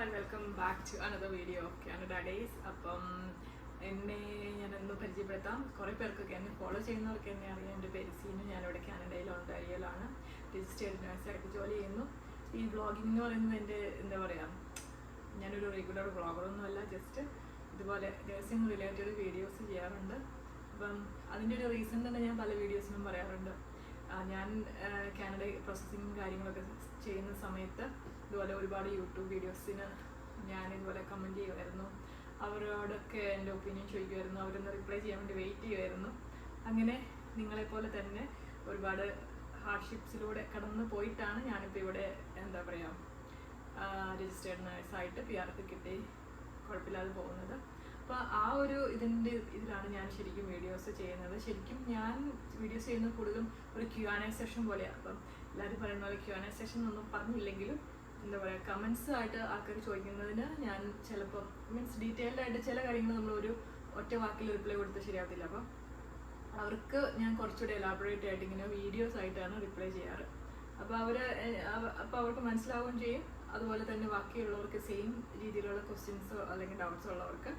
and welcome back to another video of Canada Days. അപ്പം എന്നെ ഞാനൊന്ന് പരിചയപ്പെടുത്താം. കുറേ പേർക്കൊക്കെ എന്നെ ഫോളോ ചെയ്യുന്നവർക്ക് എന്നെ അറിയാം. എൻ്റെ പേര് സീനു. ഞാനിവിടെ കാനഡയിലുണ്ട്. അരിയലാണ്. രജിസ്റ്റേർഡ് നഴ്സായിട്ട് ജോലി ചെയ്യുന്നു. ഈ വ്ളോഗിംഗ് എന്ന് പറയുന്നത് എൻ്റെ എന്താ പറയുക, ഞാനൊരു റെഗുലർ വ്ളോഗറൊന്നുമല്ല, ജസ്റ്റ് ഇതുപോലെ നഴ്സിംഗ് റിലേറ്റഡ് വീഡിയോസ് ചെയ്യാറുണ്ട്. അപ്പം അതിൻ്റെ ഒരു റീസൺ തന്നെ ഞാൻ പല വീഡിയോസിലും പറയാറുണ്ട്. ഞാൻ കാനഡ പ്രോസസ്സിങ് കാര്യങ്ങളൊക്കെ ചെയ്യുന്ന സമയത്ത് ഇതുപോലെ ഒരുപാട് യൂട്യൂബ് വീഡിയോസിന് ഞാൻ ഇതുപോലെ കമൻറ്റ് ചെയ്യുമായിരുന്നു. അവരോടൊക്കെ എൻ്റെ ഒപ്പീനിയൻ ചോദിക്കുമായിരുന്നു. അവരൊന്ന് റിപ്ലൈ ചെയ്യാൻ വേണ്ടി വെയിറ്റ് ചെയ്യുമായിരുന്നു. അങ്ങനെ നിങ്ങളെപ്പോലെ തന്നെ ഒരുപാട് ഹാർഡ്ഷിപ്സിലൂടെ കടന്നു പോയിട്ടാണ് ഞാനിപ്പോൾ ഇവിടെ എന്താ പറയുക രജിസ്റ്റേർഡ് നഴ്സായിട്ട് PR കിട്ടി കുഴപ്പമില്ലാതെ പോകുന്നത്. അപ്പോൾ ആ ഒരു ഇതിലാണ് ഞാൻ ശരിക്കും വീഡിയോസ് ചെയ്യുന്നത്. ശരിക്കും ഞാൻ വീഡിയോസ് ചെയ്യുന്നത് കൂടുതലും ഒരു Q&A സെഷൻ പോലെയാണ്. അപ്പം എല്ലാവരും പറയുന്ന പോലെ Q&A സെഷൻ ഒന്നും പറഞ്ഞില്ലെങ്കിലും എന്താ പറയുക, കമൻസ് ആയിട്ട് ആൾക്കാർ ചോദിക്കുന്നതിന് ഞാൻ ചിലപ്പോൾ ഡീറ്റെയിൽഡ് ആയിട്ട് ചില കാര്യങ്ങൾ നമ്മളൊരു ഒറ്റ വാക്കിൽ റിപ്ലൈ കൊടുത്ത് ശരിയാവത്തില്ല. അപ്പം അവർക്ക് ഞാൻ കുറച്ചുകൂടി എലാബറേറ്റ് ആയിട്ട് ഇങ്ങനെ വീഡിയോസ് ആയിട്ടാണ് റിപ്ലൈ ചെയ്യാറ്. അപ്പോൾ അവർക്ക് മനസ്സിലാവുകയും ചെയ്യും. അതുപോലെ തന്നെ ബാക്കിയുള്ളവർക്ക് സെയിം രീതിയിലുള്ള ക്വസ്റ്റ്യൻസോ അല്ലെങ്കിൽ ഡൗട്ട്സോ ഉള്ളവർക്ക്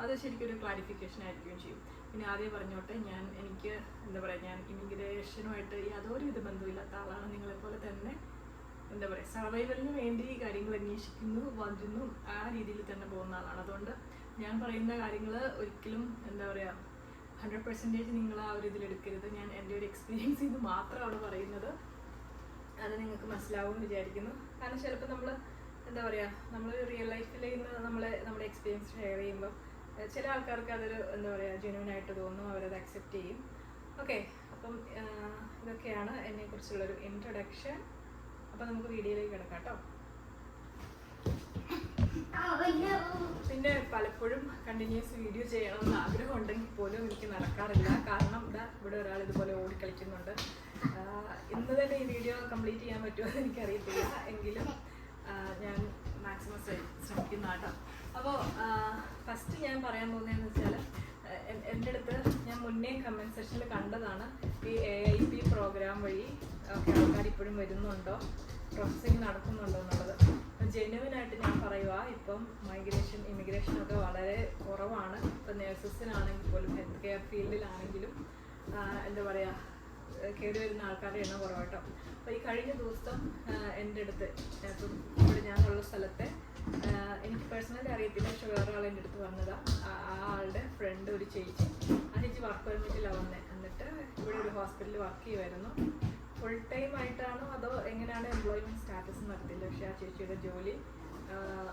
അത് ശരിക്കും ഒരു ക്ലാരിഫിക്കേഷൻ ആയിരിക്കുകയും ചെയ്യും. പിന്നെ ആദ്യം പറഞ്ഞോട്ടെ, എനിക്ക് എന്താ പറയുക, ഞാൻ ഇമിഗ്രേഷനുമായിട്ട് യാതൊരുവിധ ബന്ധമില്ലാത്ത ആളാണ്. നിങ്ങളെപ്പോലെ തന്നെ എന്താ പറയുക, സർവൈവലിന് വേണ്ടി കാര്യങ്ങൾ അന്വേഷിക്കുന്നു, വരുന്നു, ആ രീതിയിൽ തന്നെ പോകുന്ന ആളാണ്. അതുകൊണ്ട് ഞാൻ പറയുന്ന കാര്യങ്ങൾ ഒരിക്കലും എന്താ പറയുക 100% നിങ്ങൾ ആ ഒരു ഇതിലെടുക്കരുത്. ഞാൻ എൻ്റെ ഒരു എക്സ്പീരിയൻസ് ഇത് മാത്രമാണ് പറയുന്നത്. അത് നിങ്ങൾക്ക് മനസ്സിലാവുമെന്ന് വിചാരിക്കുന്നു. കാരണം ചിലപ്പോൾ നമ്മൾ എന്താ പറയുക, നമ്മൾ റിയൽ ലൈഫിൽ ഇന്ന് നമ്മുടെ എക്സ്പീരിയൻസ് ഷെയർ ചെയ്യുമ്പോൾ ചില ആൾക്കാർക്ക് അതൊരു എന്താ പറയുക ജെന്യുവനായിട്ട് തോന്നും, അവരത് അക്സെപ്റ്റ് ചെയ്യും. ഓക്കെ, അപ്പം ഇതൊക്കെയാണ് എന്നെക്കുറിച്ചുള്ളൊരു ഇൻട്രൊഡക്ഷൻ. അപ്പം നമുക്ക് വീഡിയോയിലേക്ക് കിടക്കാം കേട്ടോ. പിന്നെ പലപ്പോഴും കണ്ടിന്യൂസ് വീഡിയോ ചെയ്യണമെന്ന് ആഗ്രഹം ഉണ്ടെങ്കിൽ പോലും എനിക്ക് നടക്കാറില്ല. കാരണം ഇവിടെ ഒരാൾ ഇതുപോലെ ഓടിക്കളിക്കുന്നുണ്ട്. ഇന്ന് തന്നെ ഈ വീഡിയോ കംപ്ലീറ്റ് ചെയ്യാൻ പറ്റുമോ എന്ന് എനിക്കറിയത്തില്ല. എങ്കിലും ഞാൻ മാക്സിമം ശ്രമിക്കുന്ന കേട്ടോ. അപ്പോൾ ഫസ്റ്റ് ഞാൻ പറയാൻ പോകുന്നതെന്ന് വെച്ചാൽ, എൻ്റെ അടുത്ത് ഞാൻ മുന്നേ കമൻറ്റ് സെക്ഷനിൽ കണ്ടതാണ് ഈ AIP പ്രോഗ്രാം വഴി ആൾക്കാർ ഇപ്പോഴും വരുന്നുണ്ടോ, പ്രോസസ്സിങ് നടക്കുന്നുണ്ടോ എന്നുള്ളത്. ജെന്യുവനായിട്ട് ഞാൻ പറയുക, ഇപ്പം ഇമിഗ്രേഷനൊക്കെ വളരെ കുറവാണ്. ഇപ്പം നേഴ്സസിനാണെങ്കിൽ പോലും ഹെൽത്ത് കെയർ ഫീൽഡിലാണെങ്കിലും എന്താ പറയുക കയറി വരുന്ന ആൾക്കാരുടെ എണ്ണം കുറവാട്ടോ. അപ്പോൾ ഈ കഴിഞ്ഞ ദിവസം എൻ്റെ അടുത്ത് ഇപ്പം ഇവിടെ ഞാനുള്ള സ്ഥലത്തെ എനിക്ക് പേഴ്സണലി അറിയത്തില്ല, പക്ഷെ വേറെ ആൾ എൻ്റെ അടുത്ത് വന്നതാണ്. ആ ആളുടെ ഫ്രണ്ട് ഒരു ചേച്ചി, ആ ചേച്ചി വർക്ക് പെർമിറ്റിലാണ് വന്നത്. എന്നിട്ട് ഇവിടെ ഒരു ഹോസ്പിറ്റലിൽ വർക്ക് ചെയ്യുമായിരുന്നു. ഫുൾ ടൈം ആയിട്ടാണോ അതോ എങ്ങനെയാണ് എംപ്ലോയ്മെൻറ്റ് സ്റ്റാറ്റസ് നടത്തില്ല. പക്ഷേ ആ ചേച്ചിയുടെ ജോലി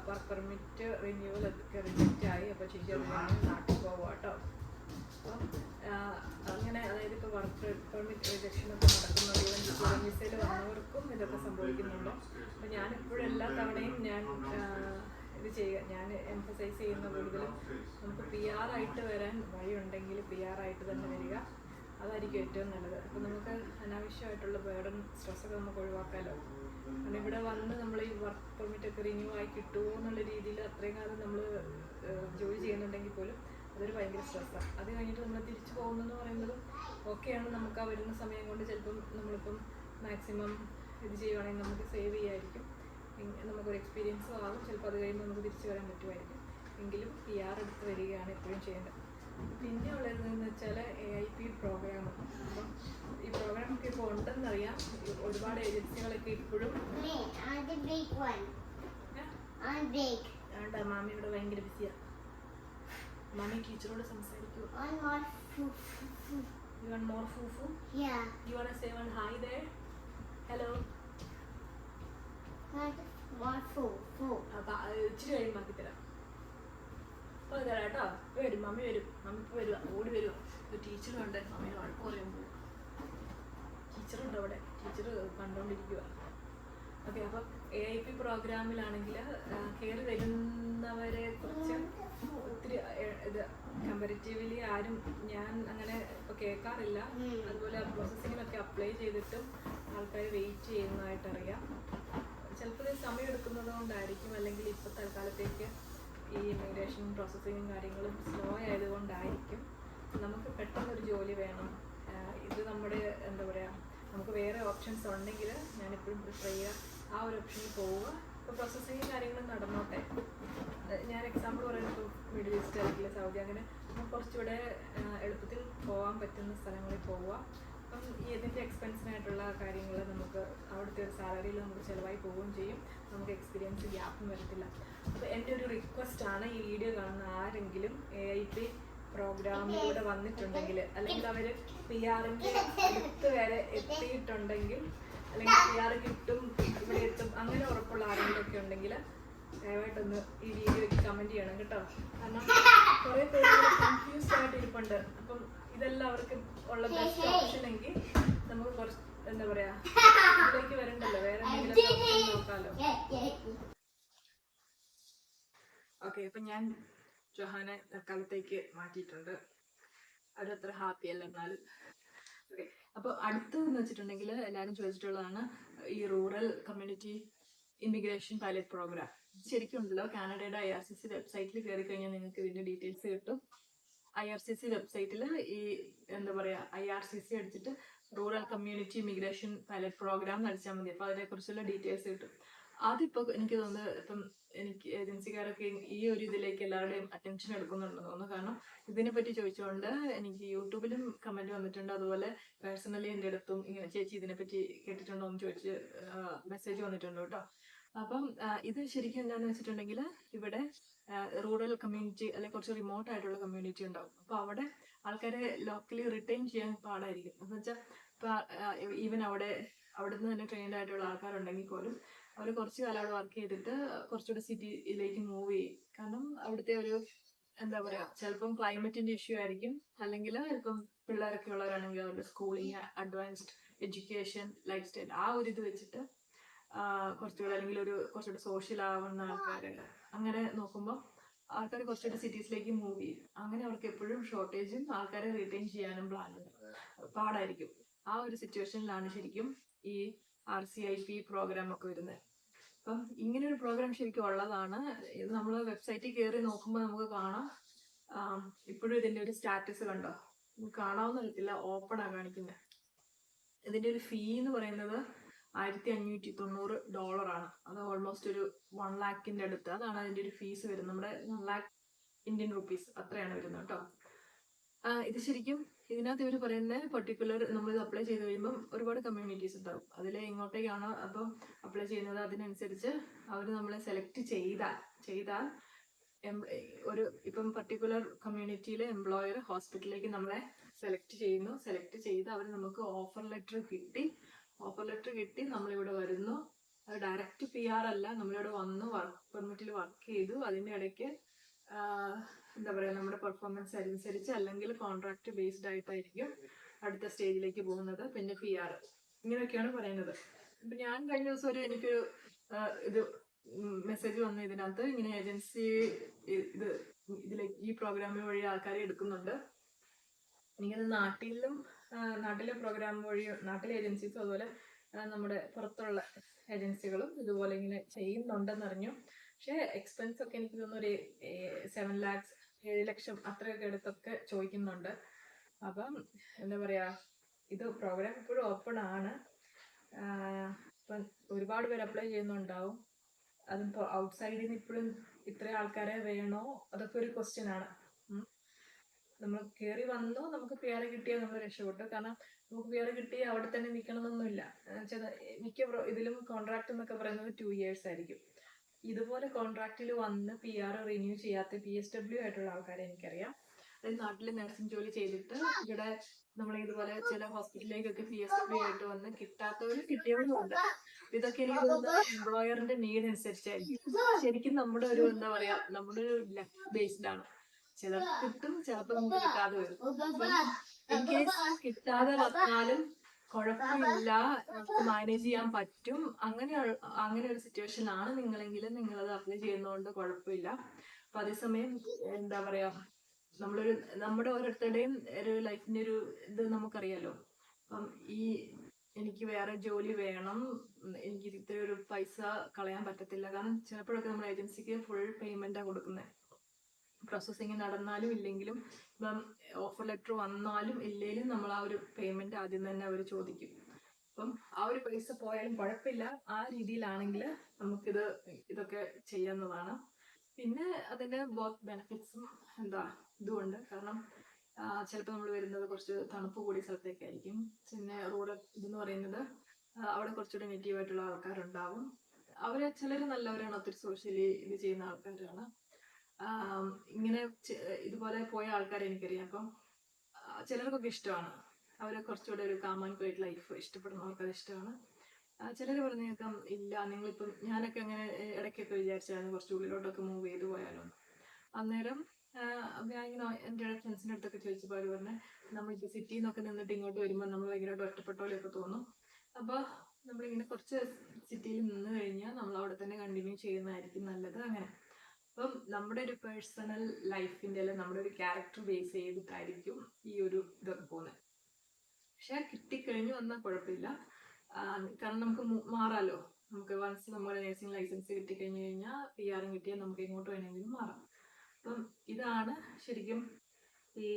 വർക്ക് പെർമിറ്റ് റിന്യൂവൽ ഒക്കെ റിജക്റ്റ് ആയി. അപ്പോൾ ചേച്ചി അത് നാട്ടിൽ പോവുക കേട്ടോ. അപ്പം അങ്ങനെ, അതായത് ഇപ്പോൾ വർക്ക് പെർമിറ്റ് റിജക്ഷനൊക്കെ നടക്കുന്നത് വിസയിൽ വന്നവർക്കും ഇതൊക്കെ സംഭവിക്കുന്നുണ്ട്. അപ്പോൾ ഞാനിപ്പോഴും എല്ലാ തവണയും ഞാൻ ഇത് ഞാൻ എംഫസൈസ് ചെയ്യുന്ന കൂടുതലും നമുക്ക് PR ആയിട്ട് വരാൻ വഴിയുണ്ടെങ്കിൽ PR ആയിട്ട് തന്നെ വരിക, അതായിരിക്കും ഏറ്റവും നല്ലത്. അപ്പോൾ നമുക്ക് അനാവശ്യമായിട്ടുള്ള ബേർഡൻ സ്ട്രെസ്സൊക്കെ നമുക്ക് ഒഴിവാക്കാമല്ലോ. കാരണം ഇവിടെ വന്ന് നമ്മൾ ഈ വർക്ക് പെർമിറ്റൊക്കെ റിന്യൂ ആയി കിട്ടുമോ എന്നുള്ള രീതിയിൽ അത്രയും കാലം നമ്മൾ ജോലി ചെയ്യുന്നുണ്ടെങ്കിൽ പോലും അതൊരു ഭയങ്കര സ്ട്രെസ്സാണ്. അത് കഴിഞ്ഞിട്ട് നമ്മൾ തിരിച്ചു പോകുന്നതെന്ന് പറയുന്നതും ഓക്കെയാണ്. നമുക്ക് ആ വരുന്ന സമയം കൊണ്ട് ചിലപ്പം നമ്മളിപ്പം മാക്സിമം ഇത് ചെയ്യുവാണെങ്കിൽ നമുക്ക് സേവ് ചെയ്യായിരിക്കും, നമുക്കൊരു എക്സ്പീരിയൻസും ആകും. ചിലപ്പോൾ അത് കഴിയുമ്പോൾ നമുക്ക് തിരിച്ചു വരാൻ പറ്റുമായിരിക്കും. എങ്കിലും PR എടുത്ത് വരികയാണ് എപ്പോഴും ചെയ്യേണ്ടത്. പിന്നെ ഉള്ളതെന്ന് വെച്ചാൽ AIP പ്രോഗ്രാം. അപ്പം ഈ പ്രോഗ്രാമൊക്കെ ഇപ്പോൾ ഉണ്ടെന്നറിയാം. ഒരുപാട് ഏജൻസികളൊക്കെ ഇപ്പോഴും മാമി ഇവിടെ ഭയങ്കര ബിസിയാണ്. മാമി ടീച്ചറോട് സംസാരിക്കൂ. You want more fufu? Yeah. You want to say one hi there? Hello. More fufu. ഇച്ചിരി കഴിയുമ്പോൾ ആക്കി തരാം. അപ്പോൾ തരാം കേട്ടോ. ഇപ്പോൾ വരും, മമ്മി വരും. മമ്മി ഇപ്പോൾ വരുക, ഓടി വരുക. ഒരു ടീച്ചറുണ്ട്, മമ്മിയെ വഴക്ക് പറയാൻ പോകും. ടീച്ചറുണ്ട് അവിടെ, ടീച്ചർ കണ്ടുകൊണ്ടിരിക്കുക. ഓക്കെ, അപ്പം AIP പ്രോഗ്രാമിലാണെങ്കിൽ കയറി വരുന്നവരെ കുറിച്ച് ഒത്തിരി ഇത് കമ്പാരിറ്റീവ്ലി ആരും ഞാൻ അങ്ങനെ ഇപ്പോൾ കേൾക്കാറില്ല. അതുപോലെ പ്രോസസ്സിങ്ങിനൊക്കെ അപ്ലൈ ചെയ്തിട്ടും ആൾക്കാർ വെയിറ്റ് ചെയ്യുന്നതായിട്ടറിയാം. ചിലപ്പോൾ ഇത് സമയം എടുക്കുന്നത് കൊണ്ടായിരിക്കും, അല്ലെങ്കിൽ ഇപ്പോൾ തൽക്കാലത്തേക്ക് ഈ ഇമിഗ്രേഷൻ പ്രോസസ്സിങ്ങും കാര്യങ്ങളും സ്ലോ ആയതുകൊണ്ടായിരിക്കും. നമുക്ക് പെട്ടെന്നൊരു ജോലി വേണം. ഇത് നമ്മുടെ എന്താ പറയുക, നമുക്ക് വേറെ ഓപ്ഷൻസ് ഉണ്ടെങ്കിൽ ഞാനെപ്പോഴും പ്രിഫർ ചെയ്യുക ആ ഒരു ഓപ്ഷനിൽ പോവുക. അപ്പോൾ പ്രോസസ്സിങ് കാര്യങ്ങൾ നടന്നോട്ടെ. ഞാൻ എക്സാമ്പിൾ പറയുന്നത് മിഡിൽ ഈസ്റ്റ് ആയിരിക്കില്ല, സൗദി, അങ്ങനെ കുറച്ചുകൂടെ എളുപ്പത്തിൽ പോകാൻ പറ്റുന്ന സ്ഥലങ്ങളിൽ പോവുക. അപ്പം ഇതിൻ്റെ എക്സ്പെൻസിനായിട്ടുള്ള കാര്യങ്ങൾ നമുക്ക് അവിടുത്തെ ഒരു സാലറിയിൽ നമുക്ക് ചിലവായി പോവുകയും ചെയ്യും, നമുക്ക് എക്സ്പീരിയൻസ് ഗ്യാപ്പും വരത്തില്ല. അപ്പോൾ എൻ്റെ ഒരു റിക്വസ്റ്റാണ്, ഈ വീഡിയോ കാണുന്ന ആരെങ്കിലും AIP പ്രോഗ്രാമിലൂടെ വന്നിട്ടുണ്ടെങ്കിൽ, അല്ലെങ്കിൽ അവർ PR-ൻ്റെ അടുത്ത് വരെ എത്തിയിട്ടുണ്ടെങ്കിൽ, അല്ലെങ്കിൽ PR കിട്ടും ഇവിടെ എത്തും അങ്ങനെ ഉറപ്പുള്ള ആരെങ്കിലും ഒക്കെ ഉണ്ടെങ്കിൽ ദയവായിട്ടൊന്ന് ഈ വീഡിയോയ്ക്ക് കമൻറ്റ് ചെയ്യണം കേട്ടോ. കാരണം കുറേ പേര് കൺഫ്യൂസ്ഡ് ആയിട്ട് ഇരിപ്പുണ്ട്. അപ്പം ഇതെല്ലാം അവർക്ക് ഉള്ള ബെസ്റ്റ് ഓപ്ഷൻ എങ്കിൽ നമുക്ക് കുറച്ച് എന്താ പറയാ ഇതിലേക്ക് വരണ്ടല്ലോ, വേറെ എന്തെങ്കിലും നോക്കാമല്ലോ. ഓക്കെ, അപ്പം ഞാൻ ജൊഹാനെ തൽക്കാലത്തേക്ക് മാറ്റിയിട്ടുണ്ട്. അവരത്ര ഹാപ്പി അല്ല എന്നാലും. ഓക്കെ, അപ്പോൾ അടുത്തതെന്ന് വെച്ചിട്ടുണ്ടെങ്കിൽ എല്ലാവരും ചോദിച്ചിട്ടുള്ളതാണ് ഈ rural community immigration pilot program. ശരിക്കും ഉണ്ടല്ലോ, കാനഡയുടെ IRCC വെബ്സൈറ്റിൽ കയറി കഴിഞ്ഞാൽ നിങ്ങൾക്ക് ഇതിൻ്റെ ഡീറ്റെയിൽസ് കിട്ടും. IRCC വെബ്സൈറ്റിൽ ഈ എന്താ പറയുക IRCC അടിച്ചിട്ട് rural community immigration pilot program അടിച്ചാൽ മതി. അപ്പോൾ അതിനെക്കുറിച്ചുള്ള ഡീറ്റെയിൽസ് കിട്ടും. അതിപ്പോൾ എനിക്ക് തോന്നുന്നത് ഇപ്പം എനിക്ക് ഏജൻസിക്കാരൊക്കെ ഈ ഒരു ഇതിലേക്ക് എല്ലാവരുടെയും അറ്റൻഷൻ എടുക്കുന്നുണ്ടെന്ന് തോന്നുന്നു. കാരണം ഇതിനെപ്പറ്റി ചോദിച്ചുകൊണ്ട് എനിക്ക് യൂട്യൂബിലും കമൻറ്റ് വന്നിട്ടുണ്ട്, അതുപോലെ പേഴ്സണലി എൻ്റെ അടുത്തും ഇങ്ങനെ ചേച്ചി ഇതിനെപ്പറ്റി കേട്ടിട്ടുണ്ടോ എന്ന് ചോദിച്ച് മെസ്സേജ് വന്നിട്ടുണ്ട് കേട്ടോ. അപ്പം ഇത് ശരിക്കും എന്താണെന്ന് വെച്ചിട്ടുണ്ടെങ്കിൽ ഇവിടെ റൂറൽ കമ്മ്യൂണിറ്റി അല്ലെങ്കിൽ കുറച്ച് റിമോട്ട് ആയിട്ടുള്ള കമ്മ്യൂണിറ്റി ഉണ്ടാവും. അപ്പോൾ അവിടെ ആൾക്കാരെ ലോക്കലി റിട്ടൈൻ ചെയ്യാൻ പാടായിരിക്കും. എന്ന് വെച്ചാൽ ഇപ്പോൾ ഈവൻ അവിടുന്ന് തന്നെ ട്രെയിൻഡ് ആയിട്ടുള്ള ആൾക്കാരുണ്ടെങ്കിൽ പോലും അവർ കുറച്ച് കാലം അവിടെ വർക്ക് ചെയ്തിട്ട് കുറച്ചുകൂടെ സിറ്റിയിലേക്ക് മൂവ് ചെയ്യും. കാരണം അവിടുത്തെ ഒരു എന്താ പറയുക, ചിലപ്പം ക്ലൈമറ്റിന്റെ ഇഷ്യൂ ആയിരിക്കും, അല്ലെങ്കിൽ ഇപ്പം പിള്ളേരൊക്കെ ഉള്ളവരാണെങ്കിൽ അവരുടെ schooling, advanced education, life style, ആ ഒരു ഇത് വെച്ചിട്ട് കുറച്ചുകൂടെ അല്ലെങ്കിൽ കുറച്ചുകൂടെ സോഷ്യൽ ആവുന്ന ആൾക്കാർ അങ്ങനെ നോക്കുമ്പോൾ ആൾക്കാർ കുറച്ചുകൂടെ സിറ്റീസിലേക്ക് മൂവ് ചെയ്യും. അങ്ങനെ അവർക്ക് എപ്പോഴും ഷോർട്ടേജും ആൾക്കാരെ റിട്ടൈൻ ചെയ്യാനും പാടായിരിക്കും. ആ ഒരു സിറ്റുവേഷനിലാണ് ശരിക്കും ഈ RCIP പ്രോഗ്രാം ഒക്കെ വരുന്നത്. അപ്പം ഇങ്ങനെ ഒരു പ്രോഗ്രാം ശരിക്കും ഉള്ളതാണ്. ഇത് നമ്മൾ വെബ്സൈറ്റിൽ കയറി നോക്കുമ്പോൾ നമുക്ക് കാണാം. ഇപ്പോഴും ഇതിൻ്റെ ഒരു സ്റ്റാറ്റസ് കണ്ടോ, കാണാവുന്ന തരത്തില്ല ഓപ്പണാണ് കാണിക്കുന്നത്. ഇതിൻ്റെ ഒരു ഫീ എന്ന് പറയുന്നത് $1590. അത് ഓൾമോസ്റ്റ് ഒരു 1 lakhന്റെ അടുത്ത്. അതാണ് അതിൻ്റെ ഒരു ഫീസ് വരുന്നത്. നമ്മുടെ 1 lakh ഇന്ത്യൻ റുപ്പീസ് അത്രയാണ് വരുന്നത് കേട്ടോ. ഇത് ശരിക്കും ഇതിനകത്ത് ഇവർ പറയുന്നത് പെർട്ടിക്കുലർ നമ്മളിത് അപ്ലൈ ചെയ്ത് കഴിയുമ്പം ഒരുപാട് കമ്മ്യൂണിറ്റീസ് ഉണ്ടാവും. അതിൽ എങ്ങോട്ടേക്കാണ് അപ്പം അപ്ലൈ ചെയ്യുന്നത് അതിനനുസരിച്ച് അവർ നമ്മളെ സെലക്ട് ചെയ്താൽ ഇപ്പം പർട്ടിക്കുലർ കമ്മ്യൂണിറ്റിയിലെ എംപ്ലോയർ ഹോസ്പിറ്റലിലേക്ക് നമ്മളെ സെലക്ട് ചെയ്യുന്നു. സെലക്ട് ചെയ്ത് അവർ നമുക്ക് ഓഫർ ലെറ്റർ കിട്ടി നമ്മളിവിടെ വരുന്നു. അത് ഡയറക്റ്റ് PR അല്ല, നമ്മളിവിടെ വന്നു വർക്ക് പെർമിറ്റിൽ വർക്ക് ചെയ്തു. അതിൻ്റെ ഇടയ്ക്ക് എന്താ പറയുക, നമ്മുടെ പെർഫോമൻസ് അനുസരിച്ച് അല്ലെങ്കിൽ കോൺട്രാക്ട് ബേസ്ഡ് ആയിട്ടായിരിക്കും അടുത്ത സ്റ്റേജിലേക്ക് പോകുന്നത്. പിന്നെ PR ഇങ്ങനെയൊക്കെയാണ് പറയുന്നത്. ഇപ്പം ഞാൻ കഴിഞ്ഞ ദിവസം എനിക്കൊരു ഇത് മെസ്സേജ് വന്നു ഇതിനകത്ത്, ഇങ്ങനെ ഏജൻസി ഇതിലേക്ക് ഈ പ്രോഗ്രാമിന് വഴി ആൾക്കാരെ എടുക്കുന്നുണ്ട്. എനിക്കത് നാട്ടിലെ പ്രോഗ്രാം വഴി നാട്ടിലെ ഏജൻസീസും അതുപോലെ നമ്മുടെ പുറത്തുള്ള ഏജൻസികളും ഇതുപോലെ ഇങ്ങനെ ചെയ്യുന്നുണ്ടെന്നറിഞ്ഞു. പക്ഷേ എക്സ്പെൻസ് ഒക്കെ എനിക്ക് തോന്നുന്നു ഒരു 7 lakhs 7 ലക്ഷം അത്രയൊക്കെ അടുത്തൊക്കെ ചോദിക്കുന്നുണ്ട്. അപ്പം എന്താ പറയുക, ഇത് പ്രോഗ്രാം ഇപ്പോഴും ഓപ്പൺ ആണ്. ഇപ്പം ഒരുപാട് പേര് അപ്ലൈ ചെയ്യുന്നുണ്ടാവും. അതിപ്പോൾ ഔട്ട്സൈഡിൽ നിന്ന് ഇപ്പോഴും ഇത്രയും ആൾക്കാരെ വേണോ, അതൊക്കെ ഒരു ക്വസ്റ്റ്യൻ ആണ്. നമ്മൾ കയറി വന്നു, നമുക്ക് PR കിട്ടിയാൽ നമ്മൾ രക്ഷപ്പെട്ടു. കാരണം നമുക്ക് PR കിട്ടി അവിടെ തന്നെ നിൽക്കണമെന്നൊന്നുമില്ല. മിക്ക ഇതിലും കോൺട്രാക്ട് എന്നൊക്കെ പറയുന്നത് 2 years ആയിരിക്കും. ഇതുപോലെ കോൺട്രാക്റ്റിൽ വന്ന് PR റിന്യൂ ചെയ്യാത്ത PSW ആയിട്ടുള്ള ആൾക്കാരെ എനിക്കറിയാം. അതായത് നാട്ടിൽ നഴ്സിംഗ് ജോലി ചെയ്തിട്ട് ഇവിടെ ഇതുപോലെ ചില ഹോസ്പിറ്റലിലേക്കൊക്കെ PSW ആയിട്ട് വന്ന് കിട്ടിയവരും ഉണ്ട്. ഇതൊക്കെ എനിക്ക് തോന്നുന്നത് എംപ്ലോയറിന്റെ നീഡ് അനുസരിച്ചായിരിക്കും. ശരിക്കും നമ്മുടെ ഒരു എന്താ പറയാ, നമ്മുടെ ഒരു ലക്ക് ബേസ്ഡ് ആണ്. ചിലർക്ക് കിട്ടും, ചിലപ്പോൾ നമുക്ക് കിട്ടാതെ വരും. ഇൻകേസ് കിട്ടാതെ വന്നാലും കുഴപ്പമില്ല, നമുക്ക് മാനേജ് ചെയ്യാൻ പറ്റും. അങ്ങനെ ഒരു സിറ്റുവേഷൻ ആണ് നിങ്ങളെങ്കിൽ നിങ്ങളത് അപ്ലൈ ചെയ്യുന്നതുകൊണ്ട് കുഴപ്പമില്ല. അപ്പൊ അതേസമയം എന്താ പറയാ, നമ്മുടെ ഓരോരുത്തരുടെയും ഒരു ലൈഫിന്റെ ഒരു ഇത് നമുക്കറിയാലോ. അപ്പം എനിക്ക് വേറെ ജോലി വേണം, എനിക്ക് ഇത്ര ഒരു പൈസ കളയാൻ പറ്റത്തില്ല. കാരണം ചിലപ്പോഴൊക്കെ നമ്മൾ ഏജൻസിക്ക് ഫുൾ പേയ്മെന്റാണ് കൊടുക്കുന്നത്. പ്രോസസ്സിങ് നടന്നാലും ഇല്ലെങ്കിലും, ഇപ്പം ഓഫർ ലെറ്റർ വന്നാലും ഇല്ലെങ്കിലും നമ്മൾ ആ ഒരു പേയ്മെന്റ് ആദ്യം തന്നെ അവർ ചോദിക്കും. അപ്പം ആ ഒരു പൈസ പോയാലും കുഴപ്പമില്ല, ആ രീതിയിലാണെങ്കിൽ ഇതൊക്കെ ചെയ്യാവുന്നതാണ്. പിന്നെ അതിന്റെ ബോത്ത് ബെനിഫിറ്റ്സും ഇതുമുണ്ട്. കാരണം ചിലപ്പോൾ നമ്മൾ വരുന്നത് കുറച്ച് തണുപ്പ് കൂടിയ സ്ഥലത്തേക്കായിരിക്കും. പിന്നെ റൂറൽ ഇതെന്ന് പറയുന്നത് അവിടെ കുറച്ചുകൂടി നെഗറ്റീവായിട്ടുള്ള ആൾക്കാരുണ്ടാവും. ചിലർ നല്ലവരാണ്, ഒത്തിരി സോഷ്യലി ഇത് ചെയ്യുന്ന ആൾക്കാരാണ്. ഇങ്ങനെ ഇതുപോലെ പോയ ആൾക്കാരെ എനിക്കറിയാം. അപ്പം ചിലർക്കൊക്കെ ഇഷ്ടമാണ്, അവർ കുറച്ചുകൂടെ ഒരു കാം ആൻഡ് ക്വയറ്റ് ലൈഫ് ഇഷ്ടപ്പെടുന്ന ആൾക്കാർ ഇഷ്ടമാണ്. ചിലർ പറഞ്ഞു കേൾക്കാം, ഇല്ല നിങ്ങളിപ്പം, ഞാനൊക്കെ അങ്ങനെ ഇടയ്ക്കൊക്കെ വിചാരിച്ചായിരുന്നു കുറച്ച് ഉള്ളിലോട്ടൊക്കെ മൂവ് ചെയ്ത് പോയാലോ. അന്നേരം ഞാനിങ്ങനെ എൻ്റെ ഫ്രണ്ട്സിൻ്റെ അടുത്തൊക്കെ ചോദിച്ചപ്പോൾ അവർ പറഞ്ഞ്, നമ്മളിപ്പോൾ സിറ്റിയിൽ നിന്നൊക്കെ നിന്നിട്ട് ഇങ്ങോട്ട് വരുമ്പോൾ നമ്മൾ ഭയങ്കരമായിട്ട് ഒറ്റപ്പെട്ട പോലെയൊക്കെ തോന്നും. അപ്പോൾ നമ്മളിങ്ങനെ കുറച്ച് സിറ്റിയിൽ നിന്ന് കഴിഞ്ഞാൽ നമ്മൾ അവിടെ തന്നെ കണ്ടിന്യൂ ചെയ്യുന്നതായിരിക്കും നല്ലത്. അങ്ങനെ അപ്പം നമ്മുടെ ഒരു പേഴ്സണൽ ലൈഫിൻ്റെ അല്ലെങ്കിൽ നമ്മുടെ ഒരു ക്യാരക്ടർ ബേസ് ചെയ്തിട്ടായിരിക്കും ഈ ഒരു ഇതൊക്കെ പോകുന്നത്. പക്ഷെ കിട്ടിക്കഴിഞ്ഞു വന്നാൽ കുഴപ്പമില്ല, കാരണം നമുക്ക് മാറാമല്ലോ. നമുക്ക് വൺസ് നമ്മുടെ നേഴ്സിംഗ് ലൈസൻസ് കിട്ടിക്കഴിഞ്ഞു കഴിഞ്ഞാൽ PR കിട്ടിയാൽ നമുക്ക് എങ്ങോട്ട് വേണമെങ്കിലും മാറാം. അപ്പം ഇതാണ് ശരിക്കും ഈ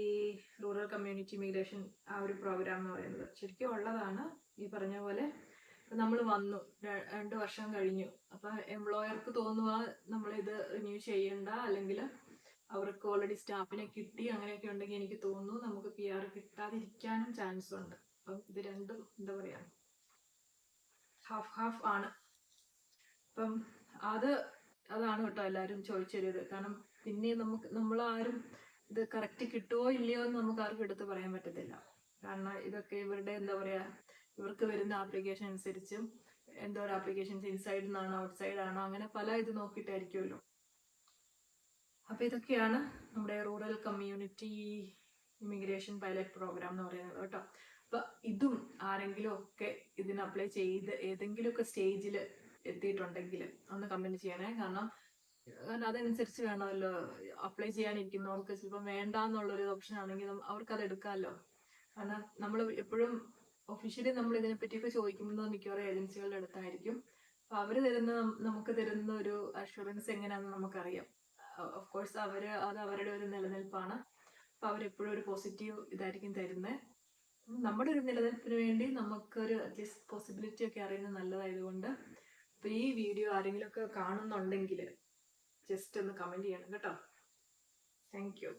റൂറൽ കമ്മ്യൂണിറ്റി ഇമിഗ്രേഷൻ ആ ഒരു പ്രോഗ്രാം എന്ന് പറയുന്നത്. ശരിക്കും ഉള്ളതാണ്. ഈ പറഞ്ഞ പോലെ നമ്മൾ വന്നു 2 വർഷം കഴിഞ്ഞു, അപ്പം എംപ്ലോയർക്ക് തോന്നുക നമ്മളിത് റിന്യൂ ചെയ്യണ്ട, അല്ലെങ്കിൽ അവർക്ക് ഓൾറെഡി സ്റ്റാഫിനെ കിട്ടി, അങ്ങനെയൊക്കെ ഉണ്ടെങ്കിൽ എനിക്ക് തോന്നുന്നു നമുക്ക് PR കിട്ടാതിരിക്കാനും ചാൻസ് ഉണ്ട്. അപ്പം ഇത് രണ്ടും ഹാഫ് ആണ്. അപ്പം അതാണ് കേട്ടോ എല്ലാവരും ചോദിച്ചത്. കാരണം പിന്നെ നമ്മളാരും ഇത് കറക്റ്റ് കിട്ടുമോ ഇല്ലയോ എന്ന് നമുക്ക് ആർക്കും എടുത്ത് പറയാൻ പറ്റത്തില്ല. കാരണം ഇതൊക്കെ ഇവരുടെ ഇവർക്ക് വരുന്ന ആപ്ലിക്കേഷൻ അനുസരിച്ചും ഒരു ആപ്ലിക്കേഷൻസ് ഇൻസൈഡ് നിന്നാണോ ഔട്ട് സൈഡ് ആണോ, അങ്ങനെ പല ഇത് നോക്കിയിട്ടായിരിക്കുമല്ലോ. അപ്പൊ ഇതൊക്കെയാണ് നമ്മുടെ rural community immigration pilot program എന്ന് പറയുന്നത് കേട്ടോ. അപ്പൊ ഇതും ആരെങ്കിലും ഒക്കെ ഇതിന് അപ്ലൈ ചെയ്ത് ഏതെങ്കിലുമൊക്കെ സ്റ്റേജിൽ എത്തിയിട്ടുണ്ടെങ്കിൽ ഒന്ന് കമന്റ് ചെയ്യണേ. കാരണം അതനുസരിച്ച് വേണമല്ലോ അപ്ലൈ ചെയ്യാനിരിക്കുന്നവർക്ക്. ചിലപ്പോൾ വേണ്ടാന്നുള്ളൊരു ഓപ്ഷൻ ആണെങ്കിൽ അവർക്കത് എടുക്കാമല്ലോ. കാരണം നമ്മൾ എപ്പോഴും ഒഫീഷ്യലി നമ്മൾ ഇതിനെപ്പറ്റിയൊക്കെ ചോദിക്കുന്നത് മിക്കവാറും ഏജൻസികളുടെ അടുത്തായിരിക്കും. അപ്പൊ അവര് നമുക്ക് തരുന്ന ഒരു അഷുറൻസ് എങ്ങനെയാണെന്ന് നമുക്കറിയാം. ഓഫ് കോഴ്സ് അത് അവരുടെ ഒരു നിലനിൽപ്പാണ്. അപ്പൊ അവരെപ്പോഴും ഒരു പോസിറ്റീവ് ഇതായിരിക്കും തരുന്നത്. നമ്മുടെ ഒരു നിലനിൽപ്പിന് വേണ്ടി നമുക്കൊരു അറ്റ്ലീസ്റ്റ് പോസിബിലിറ്റി ഒക്കെ അറിയുന്നത് നല്ലതായതുകൊണ്ട് അപ്പൊ ഈ വീഡിയോ ആരെങ്കിലും ഒക്കെ കാണുന്നുണ്ടെങ്കിൽ ജസ്റ്റ് ഒന്ന് കമന്റ് ചെയ്യണം കേട്ടോ. Thank you.